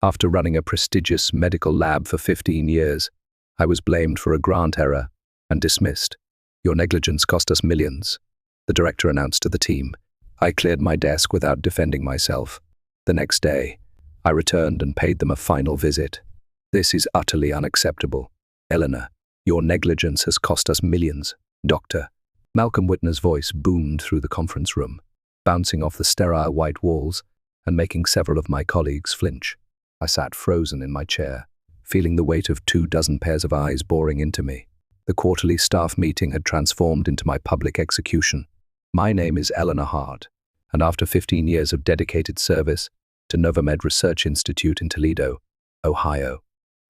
After running a prestigious medical lab for 15 years, I was blamed for a grant error and dismissed. Your negligence cost us millions, the director announced to the team. I cleared my desk without defending myself. The next day, I returned and paid them a final visit. This is utterly unacceptable. Eleanor, your negligence has cost us millions. Doctor. Malcolm Whitner's voice boomed through the conference room, bouncing off the sterile white walls and making several of my colleagues flinch. I sat frozen in my chair, feeling the weight of 24 pairs of eyes boring into me. The quarterly staff meeting had transformed into my public execution. My name is Eleanor Hart, and after 15 years of dedicated service to Novamed Research Institute in Toledo, Ohio,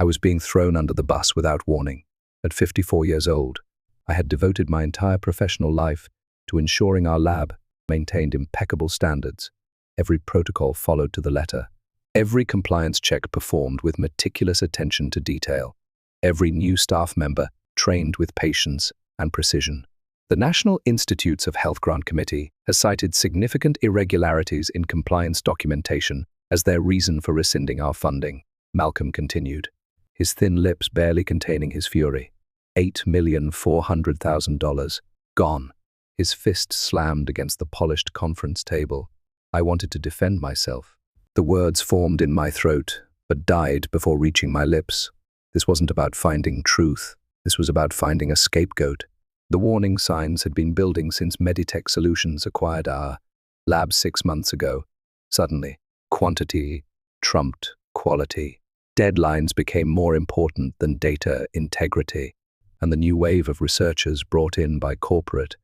I was being thrown under the bus without warning. At 54 years old, I had devoted my entire professional life to ensuring our lab maintained impeccable standards, every protocol followed to the letter, every compliance check performed with meticulous attention to detail, every new staff member trained with patience and precision. The National Institutes of Health Grant Committee has cited significant irregularities in compliance documentation as their reason for rescinding our funding, Malcolm continued, his thin lips barely containing his fury. $8,400,000 gone. His fist slammed against the polished conference table. I wanted to defend myself. The words formed in my throat, but died before reaching my lips. This wasn't about finding truth. This was about finding a scapegoat. The warning signs had been building since Meditech Solutions acquired our lab 6 months ago. Suddenly, quantity trumped quality. Deadlines became more important than data integrity, and the new wave of researchers brought in by corporate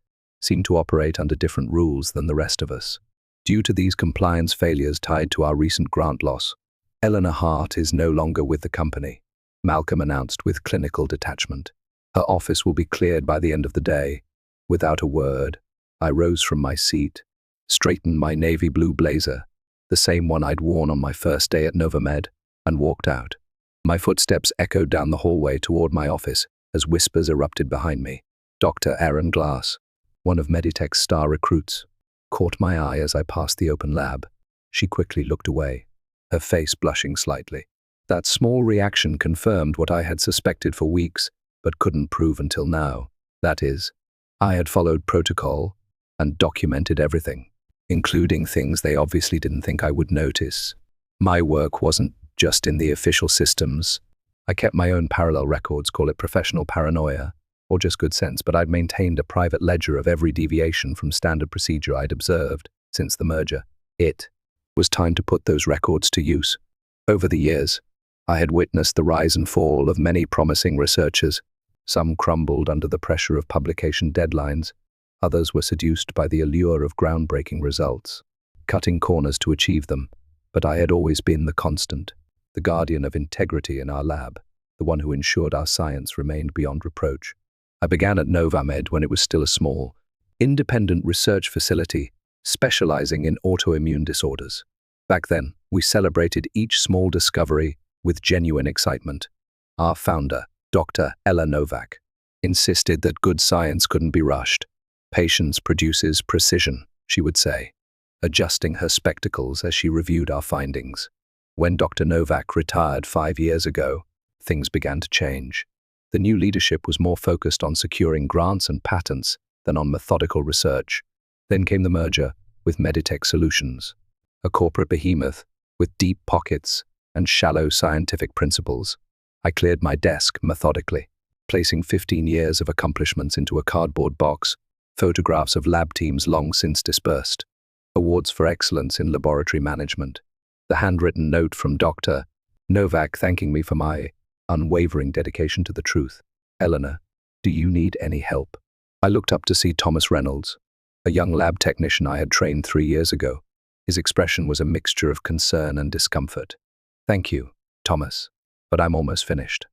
seemed to operate under different rules than the rest of us. Due to these compliance failures tied to our recent grant loss, Eleanor Hart is no longer with the company, Malcolm announced with clinical detachment. Her office will be cleared by the end of the day. Without a word, I rose from my seat, straightened my navy blue blazer, the same one I'd worn on my first day at Novamed, and walked out. My footsteps echoed down the hallway toward my office as whispers erupted behind me. Dr. Erin Glass, one of Meditech's star recruits, caught my eye as I passed the open lab. She quickly looked away, her face blushing slightly. That small reaction confirmed what I had suspected for weeks, but couldn't prove until now. That is, I had followed protocol and documented everything, including things they obviously didn't think I would notice. My work wasn't just in the official systems. I kept my own parallel records, call it professional paranoia, or just good sense, but I'd maintained a private ledger of every deviation from standard procedure I'd observed since the merger. It was time to put those records to use. Over the years, I had witnessed the rise and fall of many promising researchers. Some crumbled under the pressure of publication deadlines. Others were seduced by the allure of groundbreaking results, cutting corners to achieve them. But I had always been the constant, the guardian of integrity in our lab, the one who ensured our science remained beyond reproach. I began at Novamed when it was still a small, independent research facility specializing in autoimmune disorders. Back then, we celebrated each small discovery with genuine excitement. Our founder, Dr. Ella Novak, insisted that good science couldn't be rushed. Patience produces precision, she would say, adjusting her spectacles as she reviewed our findings. When Dr. Novak retired 5 years ago, things began to change. The new leadership was more focused on securing grants and patents than on methodical research. Then came the merger with Meditech Solutions, a corporate behemoth with deep pockets and shallow scientific principles. I cleared my desk methodically, placing 15 years of accomplishments into a cardboard box, photographs of lab teams long since dispersed, awards for excellence in laboratory management, the handwritten note from Dr. Novak thanking me for my unwavering dedication to the truth. Eleanor, do you need any help? I looked up to see Thomas Reynolds, a young lab technician I had trained 3 years ago. His expression was a mixture of concern and discomfort. Thank you, Thomas, but I'm almost finished.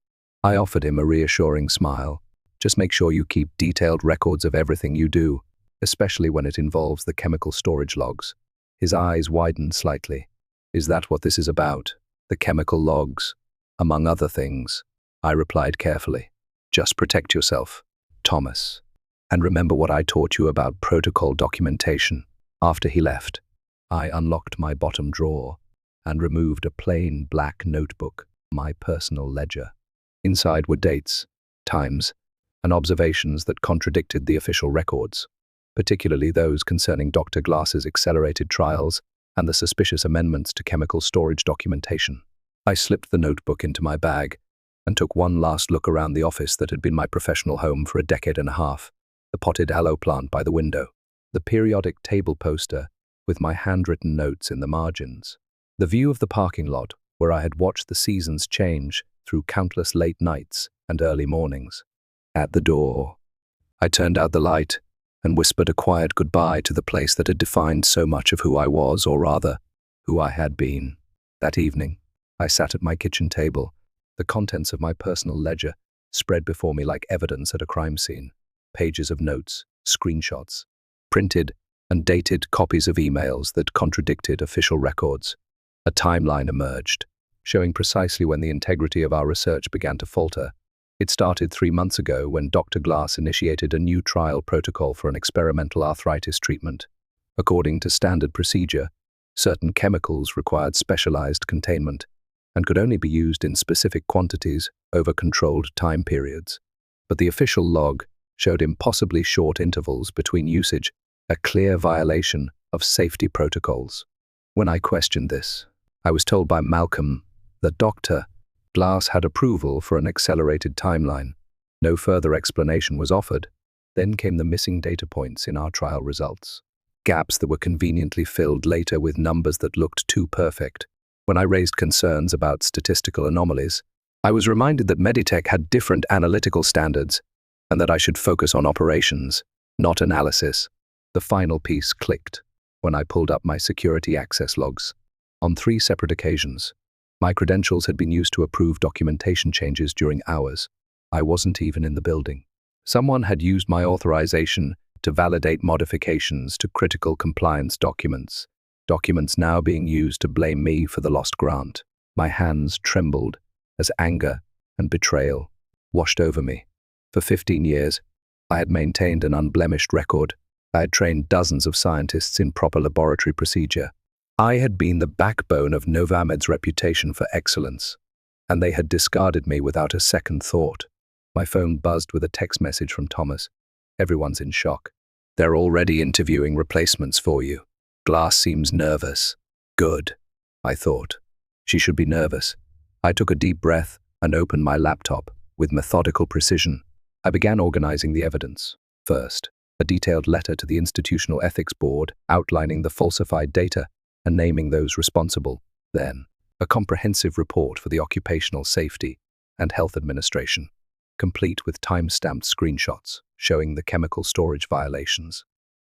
I offered him a reassuring smile. Just make sure you keep detailed records of everything you do, especially when it involves the chemical storage logs. His eyes widened slightly. Is that what this is about? The chemical logs? Among other things, I replied carefully. Just protect yourself, Thomas. And remember what I taught you about protocol documentation. After he left, I unlocked my bottom drawer and removed a plain black notebook, my personal ledger. Inside were dates, times, and observations that contradicted the official records, particularly those concerning Dr. Glass's accelerated trials and the suspicious amendments to chemical storage documentation. I slipped the notebook into my bag and took one last look around the office that had been my professional home for a decade and a half, the potted aloe plant by the window, the periodic table poster with my handwritten notes in the margins, the view of the parking lot where I had watched the seasons change through countless late nights and early mornings. At the door, I turned out the light and whispered a quiet goodbye to the place that had defined so much of who I was, or rather, who I had been. That evening, I sat at my kitchen table, the contents of my personal ledger spread before me like evidence at a crime scene. Pages of notes, screenshots, printed and dated copies of emails that contradicted official records. A timeline emerged, showing precisely when the integrity of our research began to falter. It started 3 months ago when Dr. Glass initiated a new trial protocol for an experimental arthritis treatment. According to standard procedure, certain chemicals required specialized containment and could only be used in specific quantities over controlled time periods. But the official log showed impossibly short intervals between usage, a clear violation of safety protocols. When I questioned this, I was told by Malcolm that Dr. Glass had approval for an accelerated timeline. No further explanation was offered. Then came the missing data points in our trial results. Gaps that were conveniently filled later with numbers that looked too perfect. When I raised concerns about statistical anomalies, I was reminded that Meditech had different analytical standards and that I should focus on operations, not analysis. The final piece clicked when I pulled up my security access logs. On 3 separate occasions, my credentials had been used to approve documentation changes during hours. I wasn't even in the building. Someone had used my authorization to validate modifications to critical compliance documents, documents now being used to blame me for the lost grant. My hands trembled as anger and betrayal washed over me. For 15 years, I had maintained an unblemished record. I had trained dozens of scientists in proper laboratory procedure. I had been the backbone of Novamed's reputation for excellence, and they had discarded me without a second thought. My phone buzzed with a text message from Thomas. Everyone's in shock. They're already interviewing replacements for you. Glass seems nervous. Good, I thought. She should be nervous. I took a deep breath and opened my laptop with methodical precision. I began organizing the evidence. First, a detailed letter to the Institutional Ethics Board outlining the falsified data and naming those responsible. Then, a comprehensive report for the Occupational Safety and Health Administration, complete with time-stamped screenshots showing the chemical storage violations.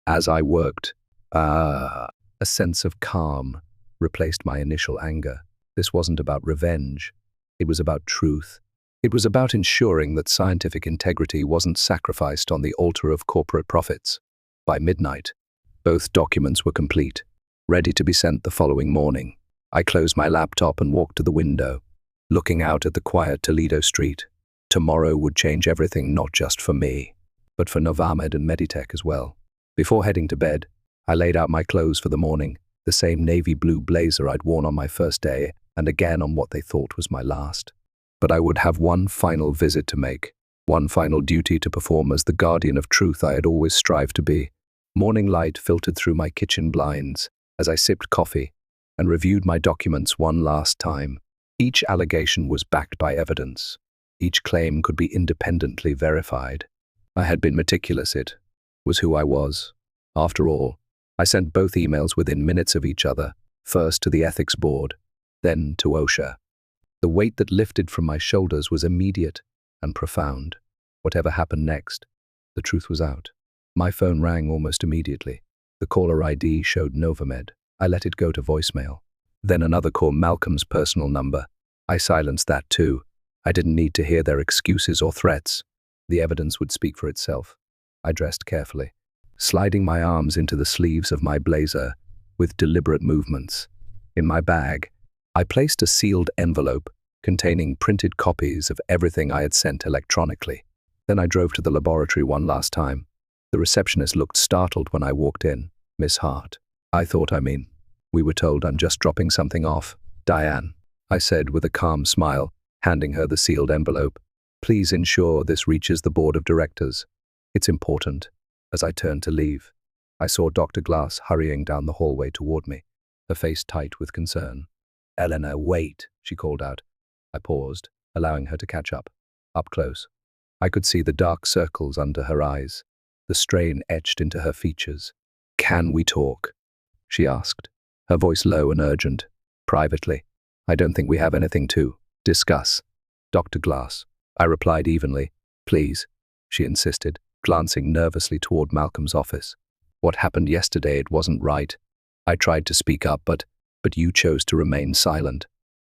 As I worked, a sense of calm replaced my initial anger. This wasn't about revenge. It was about truth. It was about ensuring that scientific integrity wasn't sacrificed on the altar of corporate profits. By midnight, both documents were complete, ready to be sent the following morning. I closed my laptop and walked to the window, looking out at the quiet Toledo street. Tomorrow would change everything, not just for me, but for Novamed and Meditech as well. Before heading to bed, I laid out my clothes for the morning, the same navy blue blazer I'd worn on my first day and again on what they thought was my last. But I would have one final visit to make, one final duty to perform as the guardian of truth I had always strived to be. Morning light filtered through my kitchen blinds as I sipped coffee and reviewed my documents one last time. Each allegation was backed by evidence. Each claim could be independently verified. I had been meticulous. It was who I was. After all, I sent both emails within minutes of each other, first to the ethics board, then to OSHA. The weight that lifted from my shoulders was immediate and profound. Whatever happened next, the truth was out. My phone rang almost immediately. The caller ID showed Novamed. I let it go to voicemail. Then another call, Malcolm's personal number. I silenced that too. I didn't need to hear their excuses or threats. The evidence would speak for itself. I dressed carefully, sliding my arms into the sleeves of my blazer with deliberate movements. In my bag, I placed a sealed envelope containing printed copies of everything I had sent electronically. Then I drove to the laboratory one last time. The receptionist looked startled when I walked in. Miss Hart. We were told I'm just dropping something off. Diane, I said with a calm smile, handing her the sealed envelope. Please ensure this reaches the board of directors. It's important. As I turned to leave, I saw Dr. Glass hurrying down the hallway toward me, her face tight with concern. Eleanor, wait, she called out. I paused, allowing her to catch up. Up close, I could see the dark circles under her eyes, the strain etched into her features. Can we talk? She asked, her voice low and urgent. Privately. I don't think we have anything to discuss. Dr. Glass, I replied evenly. Please, she insisted, glancing nervously toward Malcolm's office. What happened yesterday, it wasn't right. I tried to speak up, but you chose to remain silent.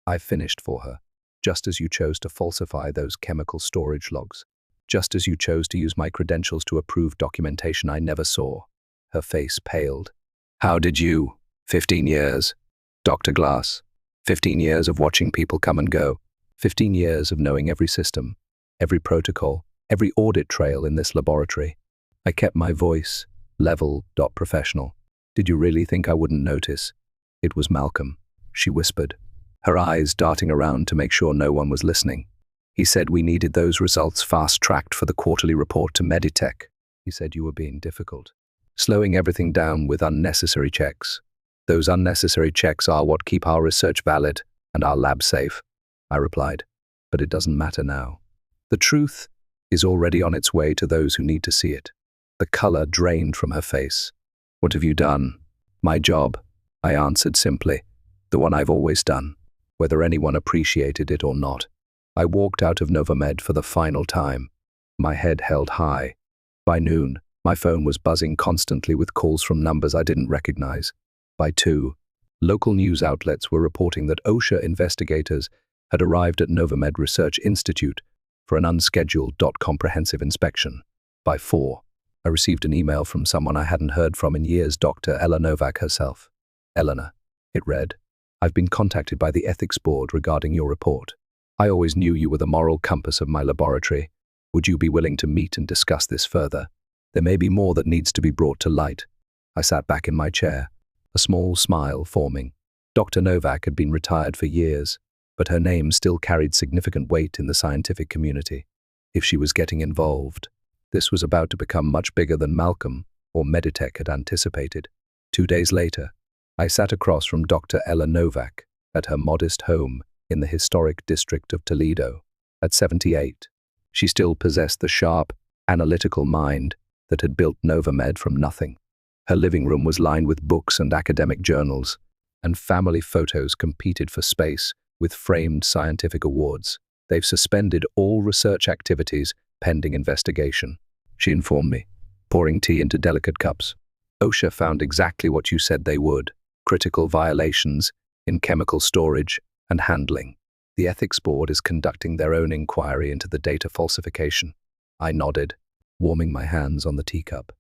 I finished for her, just as you chose to falsify those chemical storage logs, just as you chose to use my credentials to approve documentation I never saw. Her face paled. How did you? 15 years. Dr. Glass. 15 years of watching people come and go. 15 years of knowing every system, every protocol, every audit trail in this laboratory. I kept my voice level, professional. Did you really think I wouldn't notice? It was Malcolm, she whispered, her eyes darting around to make sure no one was listening. He said we needed those results fast-tracked for the quarterly report to Meditech. He said you were being difficult, slowing everything down with unnecessary checks. Those unnecessary checks are what keep our research valid and our lab safe, I replied. But it doesn't matter now. The truth is already on its way to those who need to see it. The color drained from her face. What have you done? My job, I answered simply. The one I've always done, whether anyone appreciated it or not. I walked out of Novamed for the final time, my head held high. By noon, my phone was buzzing constantly with calls from numbers I didn't recognize. By 2, local news outlets were reporting that OSHA investigators had arrived at Novamed Research Institute for an unscheduled comprehensive inspection. By 4, I received an email from someone I hadn't heard from in years, Dr. Ella Novak herself. Eleanor, it read, I've been contacted by the ethics board regarding your report. I always knew you were the moral compass of my laboratory. Would you be willing to meet and discuss this further? There may be more that needs to be brought to light. I sat back in my chair, a small smile forming. Dr. Novak had been retired for years, but her name still carried significant weight in the scientific community. If she was getting involved, this was about to become much bigger than Malcolm or Meditech had anticipated. 2 days later, I sat across from Dr. Ella Novak at her modest home in the historic district of Toledo. At 78, she still possessed the sharp, analytical mind that had built Novamed from nothing. Her living room was lined with books and academic journals, and family photos competed for space with framed scientific awards. They've suspended all research activities pending investigation, she informed me, pouring tea into delicate cups. OSHA found exactly what you said they would, critical violations in chemical storage and handling. The ethics board is conducting their own inquiry into the data falsification. I nodded, warming my hands on the teacup.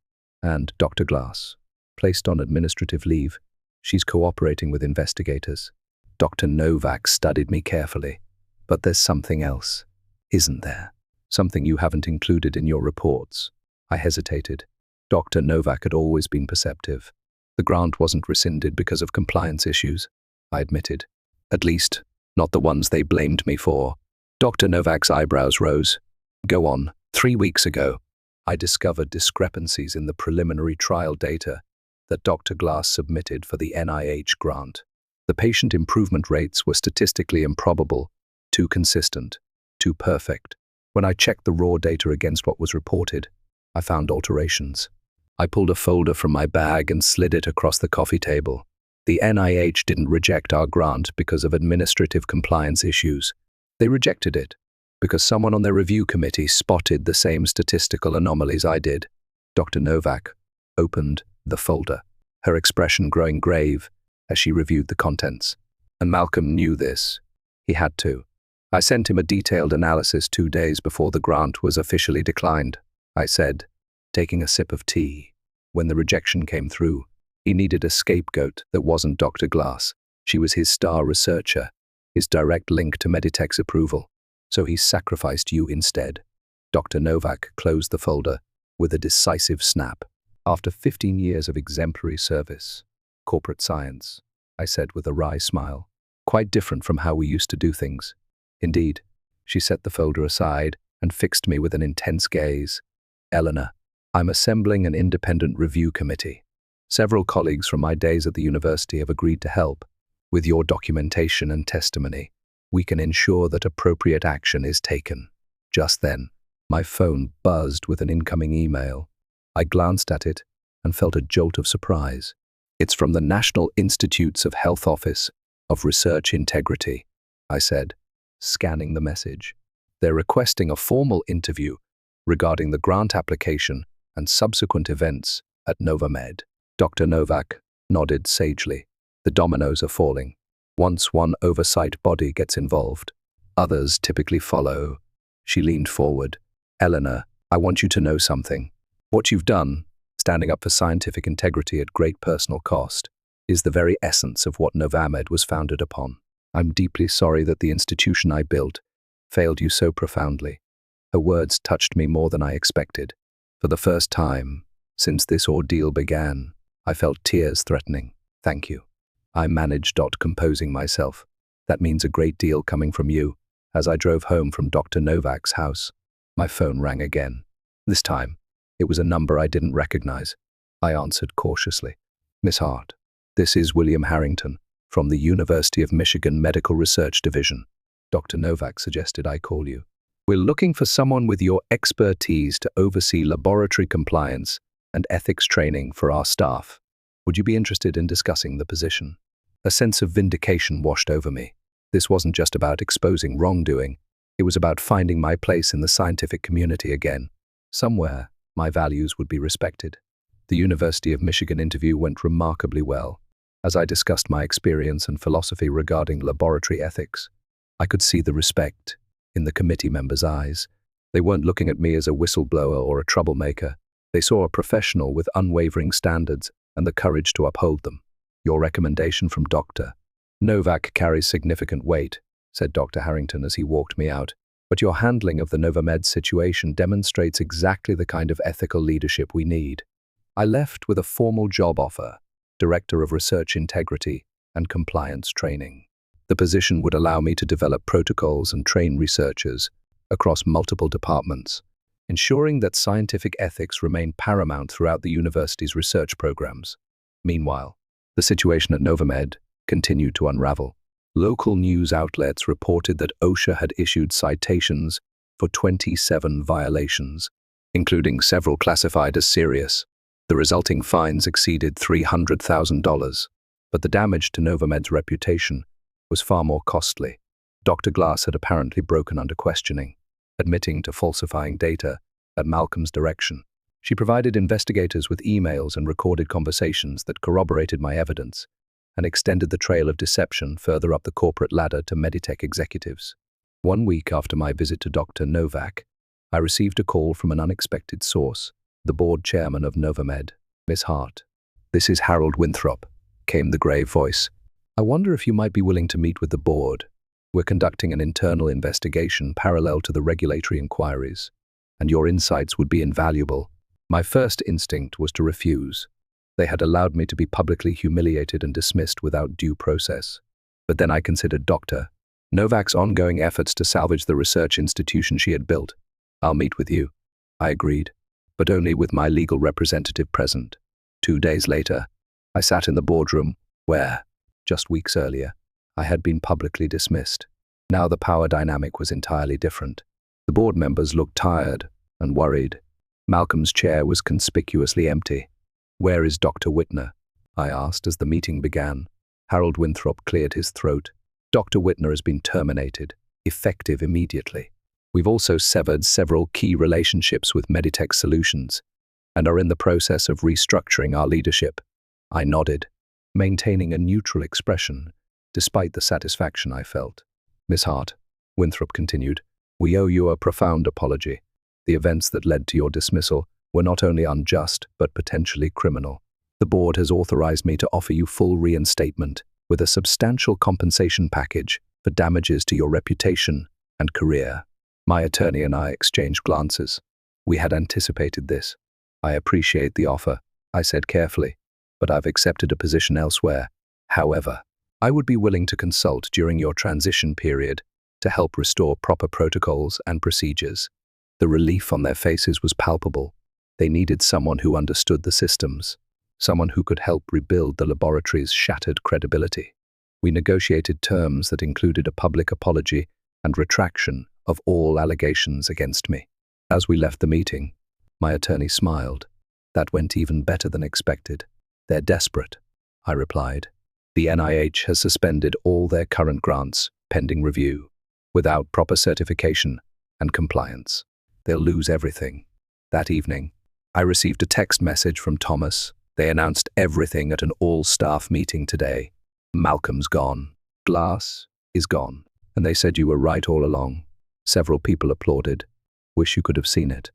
And Dr. Glass, placed on administrative leave, she's cooperating with investigators. Dr. Novak studied me carefully. But there's something else, isn't there? Something you haven't included in your reports. I hesitated. Dr. Novak had always been perceptive. The grant wasn't rescinded because of compliance issues, I admitted. At least, not the ones they blamed me for. Dr. Novak's eyebrows rose. Go on. 3 weeks ago, I discovered discrepancies in the preliminary trial data that Dr. Glass submitted for the NIH grant. The patient improvement rates were statistically improbable, too consistent, too perfect. When I checked the raw data against what was reported, I found alterations. I pulled a folder from my bag and slid it across the coffee table. The NIH didn't reject our grant because of administrative compliance issues. They rejected it because someone on their review committee spotted the same statistical anomalies I did. Dr. Novak opened the folder, her expression growing grave as she reviewed the contents. And Malcolm knew this. He had to. I sent him a detailed analysis 2 days before the grant was officially declined, I said, taking a sip of tea. When the rejection came through, he needed a scapegoat that wasn't Dr. Glass. She was his star researcher, his direct link to Meditech's approval. So he sacrificed you instead. Dr. Novak closed the folder with a decisive snap. After 15 years of exemplary service, corporate science, I said with a wry smile, Quite different from how we used to do things. Indeed, she set the folder aside and fixed me with an intense gaze. Eleanor, I'm assembling an independent review committee. Several colleagues from my days at the university have agreed to help. With your documentation and testimony, we can ensure that appropriate action is taken. Just then, my phone buzzed with an incoming email. I glanced at it and felt a jolt of surprise. It's from the National Institutes of Health Office of Research Integrity, I said, scanning the message. They're requesting a formal interview regarding the grant application and subsequent events at Novamed. Dr. Novak nodded sagely. The dominoes are falling. Once one oversight body gets involved, others typically follow. She leaned forward. Eleanor, I want you to know something. What you've done, standing up for scientific integrity at great personal cost, is the very essence of what Novamed was founded upon. I'm deeply sorry that the institution I built failed you so profoundly. Her words touched me more than I expected. For the first time since this ordeal began, I felt tears threatening. Thank you. I managed composing myself. That means a great deal coming from you. As I drove home from Dr. Novak's house, my phone rang again. This time, it was a number I didn't recognize. I answered cautiously. Miss Hart, this is William Harrington from the University of Michigan Medical Research Division. Dr. Novak suggested I call you. We're looking for someone with your expertise to oversee laboratory compliance and ethics training for our staff. Would you be interested in discussing the position? A sense of vindication washed over me. This wasn't just about exposing wrongdoing. It was about finding my place in the scientific community again. Somewhere, my values would be respected. The University of Michigan interview went remarkably well. As I discussed my experience and philosophy regarding laboratory ethics, I could see the respect in the committee members' eyes. They weren't looking at me as a whistleblower or a troublemaker. They saw a professional with unwavering standards and the courage to uphold them. Your recommendation from Dr. Novak carries significant weight, said Dr. Harrington as he walked me out. But your handling of the Novamed situation demonstrates exactly the kind of ethical leadership we need. I left with a formal job offer, Director of Research Integrity and Compliance Training. The position would allow me to develop protocols and train researchers across multiple departments, ensuring that scientific ethics remain paramount throughout the university's research programs. Meanwhile, the situation at Novamed continued to unravel. Local news outlets reported that OSHA had issued citations for 27 violations, including several classified as serious. The resulting fines exceeded $300,000, but the damage to Novamed's reputation was far more costly. Dr. Glass had apparently broken under questioning, admitting to falsifying data at Malcolm's direction. She provided investigators with emails and recorded conversations that corroborated my evidence and extended the trail of deception further up the corporate ladder to Meditech executives. 1 week after my visit to Dr. Novak, I received a call from an unexpected source, the board chairman of Novamed, Miss Hart. This is Harold Winthrop, came the grave voice. I wonder if you might be willing to meet with the board. We're conducting an internal investigation parallel to the regulatory inquiries, and your insights would be invaluable. My first instinct was to refuse. They had allowed me to be publicly humiliated and dismissed without due process. But then I considered Dr. Novak's ongoing efforts to salvage the research institution she had built. I'll meet with you, I agreed, but only with my legal representative present. 2 days later, I sat in the boardroom where, just weeks earlier, I had been publicly dismissed. Now the power dynamic was entirely different. The board members looked tired and worried. Malcolm's chair was conspicuously empty. Where is Dr. Whitner? I asked as the meeting began. Harold Winthrop cleared his throat. Dr. Whitner has been terminated, effective immediately. We've also severed several key relationships with Meditech Solutions and are in the process of restructuring our leadership. I nodded, maintaining a neutral expression, despite the satisfaction I felt. Miss Hart, Winthrop continued, we owe you a profound apology. The events that led to your dismissal were not only unjust, but potentially criminal. The board has authorized me to offer you full reinstatement with a substantial compensation package for damages to your reputation and career. My attorney and I exchanged glances. We had anticipated this. I appreciate the offer, I said carefully, but I've accepted a position elsewhere. However, I would be willing to consult during your transition period to help restore proper protocols and procedures. The relief on their faces was palpable. They needed someone who understood the systems, someone who could help rebuild the laboratory's shattered credibility. We negotiated terms that included a public apology and retraction of all allegations against me. As we left the meeting, my attorney smiled. That went even better than expected. They're desperate, I replied. The NIH has suspended all their current grants pending review. Without proper certification and compliance, they'll lose everything. That evening, I received a text message from Thomas. They announced everything at an all-staff meeting today. Malcolm's gone. Glass is gone. And they said you were right all along. Several people applauded. Wish you could have seen it.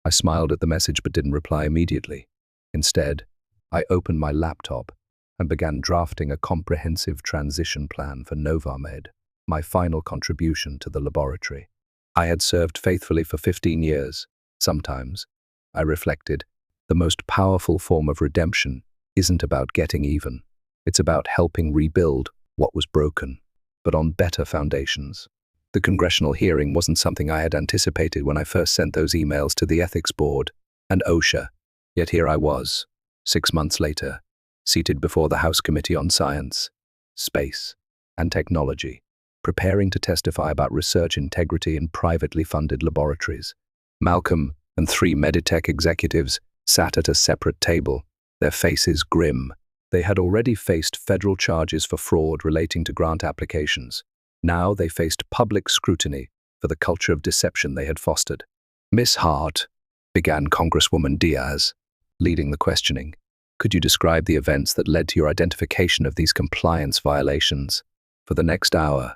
I smiled at the message but didn't reply immediately. Instead, I opened my laptop and began drafting a comprehensive transition plan for Novamed, my final contribution to the laboratory. I had served faithfully for 15 years. Sometimes, I reflected, the most powerful form of redemption isn't about getting even. It's about helping rebuild what was broken, but on better foundations. The congressional hearing wasn't something I had anticipated when I first sent those emails to the ethics board and OSHA. Yet here I was, 6 months later, seated before the House Committee on Science, Space, and Technology, preparing to testify about research integrity in privately funded laboratories. Malcolm and 3 Meditech executives sat at a separate table, their faces grim. They had already faced federal charges for fraud relating to grant applications. Now they faced public scrutiny for the culture of deception they had fostered. "Miss Hart," began Congresswoman Diaz, leading the questioning, "could you describe the events that led to your identification of these compliance violations?" For the next hour,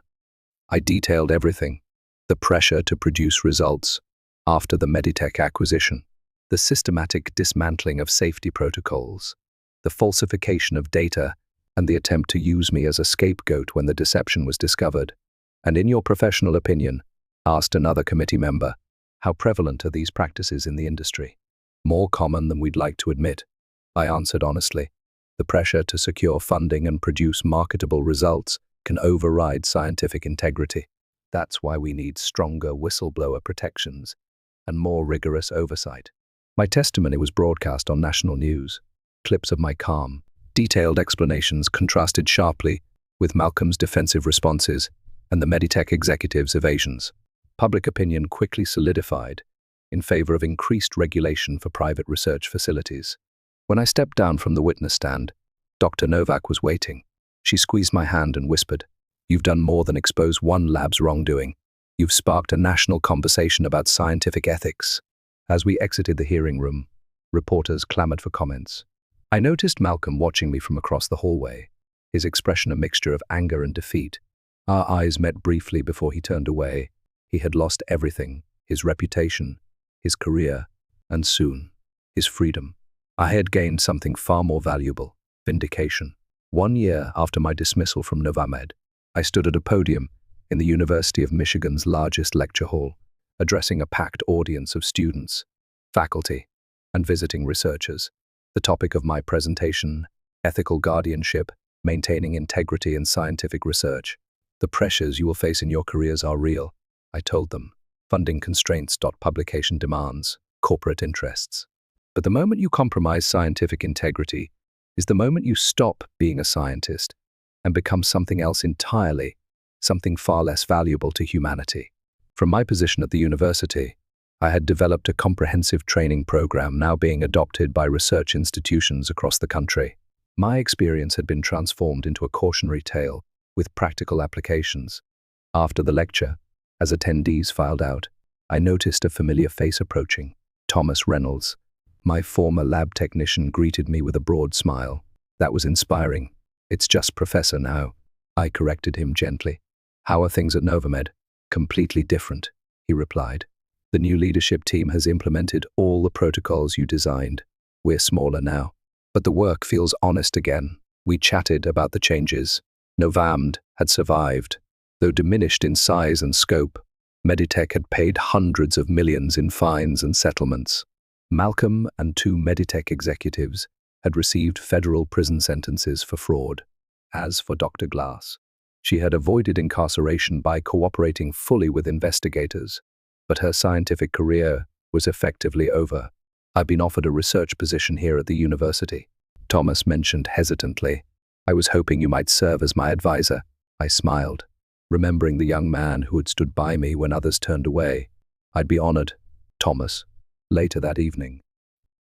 I detailed everything: the pressure to produce results after the Meditech acquisition, the systematic dismantling of safety protocols, the falsification of data, and the attempt to use me as a scapegoat when the deception was discovered. "And in your professional opinion," asked another committee member, "how prevalent are these practices in the industry?" "More common than we'd like to admit," I answered honestly. "The pressure to secure funding and produce marketable results can override scientific integrity. That's why we need stronger whistleblower protections and more rigorous oversight." My testimony was broadcast on national news. Clips of my calm, detailed explanations contrasted sharply with Malcolm's defensive responses and the Meditech executives' evasions. Public opinion quickly solidified in favor of increased regulation for private research facilities. When I stepped down from the witness stand, Dr. Novak was waiting. She squeezed my hand and whispered, "You've done more than expose one lab's wrongdoing. You've sparked a national conversation about scientific ethics." As we exited the hearing room, reporters clamored for comments. I noticed Malcolm watching me from across the hallway, his expression a mixture of anger and defeat. Our eyes met briefly before he turned away. He had lost everything: his reputation, his career, and soon, his freedom. I had gained something far more valuable: vindication. 1 year after my dismissal from Novamed, I stood at a podium in the University of Michigan's largest lecture hall, addressing a packed audience of students, faculty, and visiting researchers. The topic of my presentation: ethical guardianship, maintaining integrity in scientific research. "The pressures you will face in your careers are real," I told them. "Funding constraints, publication demands, corporate interests. But the moment you compromise scientific integrity is the moment you stop being a scientist and become something else entirely, something far less valuable to humanity." From my position at the university, I had developed a comprehensive training program now being adopted by research institutions across the country. My experience had been transformed into a cautionary tale with practical applications. After the lecture, as attendees filed out, I noticed a familiar face approaching: Thomas Reynolds. My former lab technician greeted me with a broad smile. "That was inspiring. It's just Professor now," I corrected him gently. "How are things at Novamed?" "Completely different," he replied. "The new leadership team has implemented all the protocols you designed. We're smaller now, but the work feels honest again." We chatted about the changes. Novamed had survived, though diminished in size and scope. Meditech had paid hundreds of millions in fines and settlements. Malcolm and 2 Meditech executives had received federal prison sentences for fraud. As for Dr. Glass, she had avoided incarceration by cooperating fully with investigators, but her scientific career was effectively over. I've been offered a research position here at the university, Thomas mentioned hesitantly. I was hoping you might serve as my advisor. I smiled, remembering the young man who had stood by me when others turned away. I'd be honored, Thomas. Later that evening,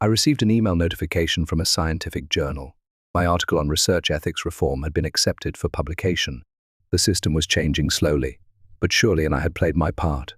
I received an email notification from a scientific journal. My article on research ethics reform had been accepted for publication. The system was changing slowly, but surely, and I had played my part.